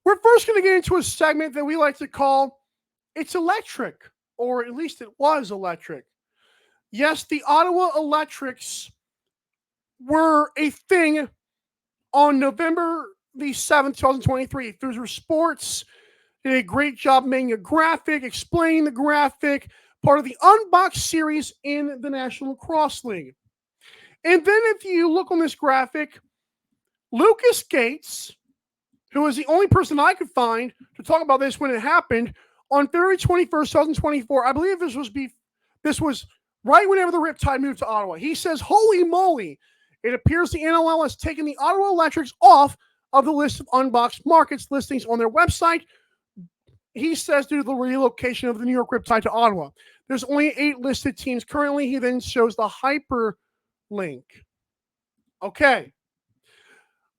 We're first going to get into a segment that we like to call It's Electric, or at least it was electric. Yes, the Ottawa Electrics were a thing on November the 7th, 2023. Through Sports did a great job making a graphic, explaining the graphic, part of the UnBOXed series in the National Lacrosse League. And then if you look on this graphic, Lucas Gates, who was the only person I could find to talk about this when it happened, on February 21st, 2024, I believe this was right whenever the Riptide moved to Ottawa. He says, holy moly, it appears the NLL has taken the Ottawa Electrics off of the list of UnBOXed markets listings on their website. He says due to the relocation of the New York Riptide to Ottawa. There's only 8 listed teams currently. He then shows the hyperlink. Okay.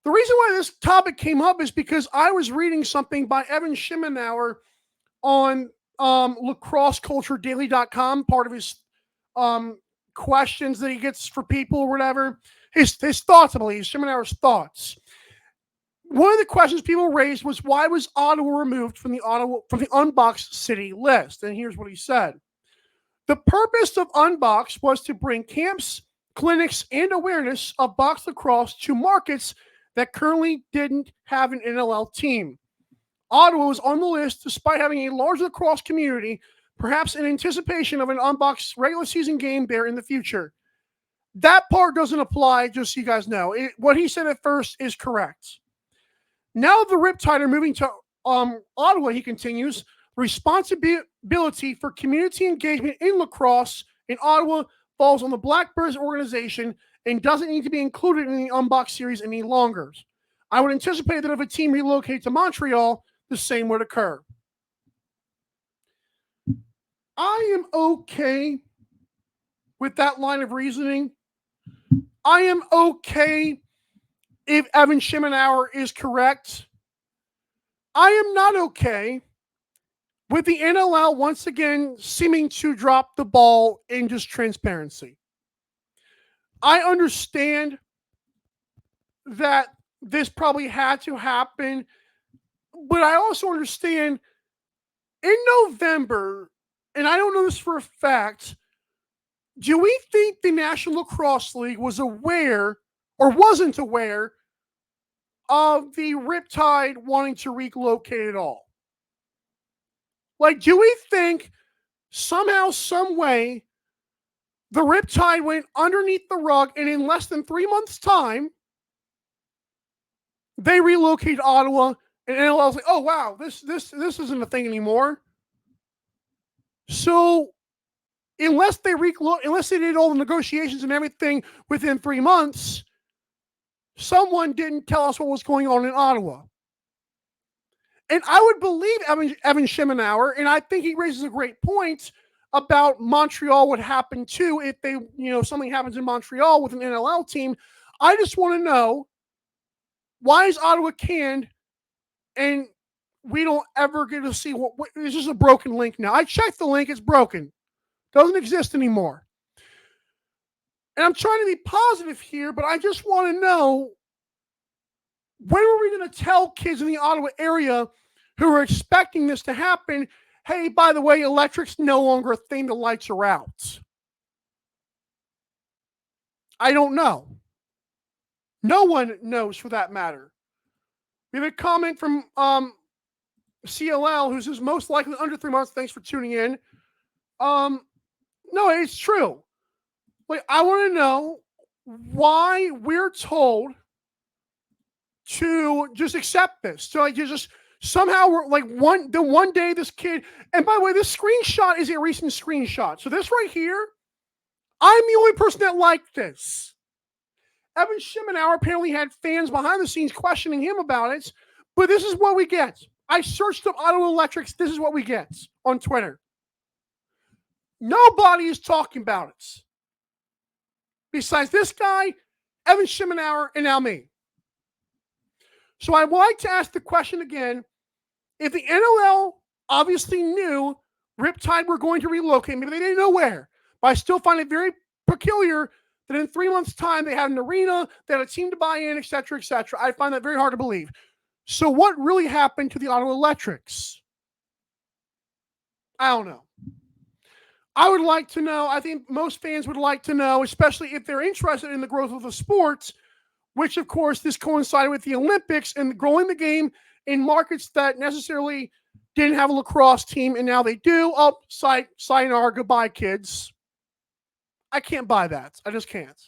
The reason why this topic came up is because I was reading something by Evan Shimenauer on lacrosseculturedaily.com, part of his questions that he gets for people or whatever. His thoughts, I believe, Shimenauer's thoughts. One of the questions people raised was, why was Ottawa removed from the UnBOXed city list? And here's what he said. The purpose of UnBOXed was to bring camps, clinics, and awareness of box lacrosse to markets that currently didn't have an NLL team. Ottawa was on the list despite having a large lacrosse community, perhaps in anticipation of an UnBOXed regular season game there in the future. That part doesn't apply, just so you guys know. What he said at first is correct. Now the Riptide are moving to Ottawa, he continues, responsibility for community engagement in lacrosse in Ottawa falls on the Blackbirds organization and doesn't need to be included in the UnBOXed series any longer. I would anticipate that if a team relocated to Montreal, the same would occur. I am okay with that line of reasoning. I am okay if Evan Shimenauer is correct. I am not okay with the NLL once again seeming to drop the ball in just transparency. I understand that this probably had to happen, but I also understand in November, and I don't know this for a fact, do we think the National Lacrosse League was aware or wasn't aware of the Riptide wanting to relocate at all? Like, do we think somehow, some way, the Riptide went underneath the rug and in less than 3 months' time, they relocated Ottawa and NLL was like, oh, wow, this isn't a thing anymore. So unless they did all the negotiations and everything within 3 months, someone didn't tell us what was going on in Ottawa. And I would believe Evan Shimenauer, and I think he raises a great point about Montreal would happen too if they, something happens in Montreal with an NLL team. I just want to know, why is Ottawa canned and we don't ever get to see what it's just a broken link now. I checked the link, it's broken. Doesn't exist anymore. And I'm trying to be positive here, but I just want to know, when are we going to tell kids in the Ottawa area who are expecting this to happen, hey, by the way, electric's no longer a thing, the lights are out? I don't know. No one knows, for that matter. We have a comment from CLL, who says most likely under 3 months. Thanks for tuning in. No, it's true. Like, I want to know why we're told to just accept this. So like, you just somehow we're like the one day this kid, and by the way, this screenshot is a recent screenshot. So this right here, I'm the only person that liked this. Evan Shimenauer apparently had fans behind the scenes questioning him about it, but this is what we get. I searched up Ottawa Electrics. This is what we get on Twitter. Nobody is talking about it. Besides this guy, Evan Shimenauer, and now me. So I would like to ask the question again. If the NLL obviously knew Riptide were going to relocate, maybe they didn't know where, but I still find it very peculiar that in 3 months' time they had an arena, they had a team to buy in, etc., etc. I find that very hard to believe. So, what really happened to the Ottawa Electrics? I don't know. I would like to know. I think most fans would like to know, especially if they're interested in the growth of the sports, which, of course, this coincided with the Olympics and growing the game in markets that necessarily didn't have a lacrosse team, and now they do. Oh, sayonara, goodbye, kids. I can't buy that. I just can't.